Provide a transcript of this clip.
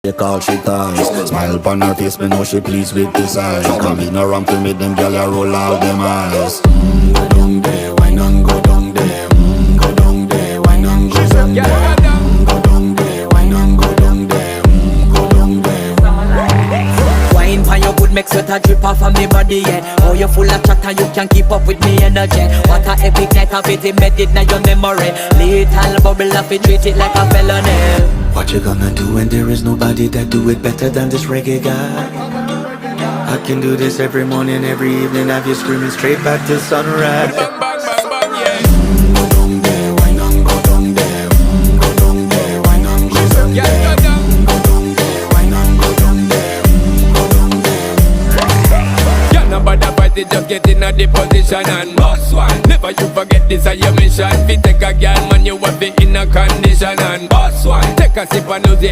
They call she ties. Smile upon her face, me know she pleased with this eyes. Come in around to me, them gyal a roll out them eyes. Go down there, why not go down there? Go down there, why not go down there? Go down there, why not go down there? Go down there. Wine pan your good, make sweat a drip off of me body, yeah. Oh, you full of chatter, you can't keep up with me energy. What a epic night of it, embedded in your memory. Little bubble of it, treat it like a felony. What you gonna do when there is nobody that do it better than this reggae guy? I can do this every morning, every evening, have you screaming straight back to sunrise. Bang, bang, bang, bang, yeah. Go down there, why not go down there? Go down there, why not go down there? Yeah, go down. Go down there, why not go down there? Go down there. Yeah, nobody fight it, just get in a the position and boss one. Never you forget this is your mission. Fi take a girl, man, you have it in a condition and boss one. Take a sip and lose it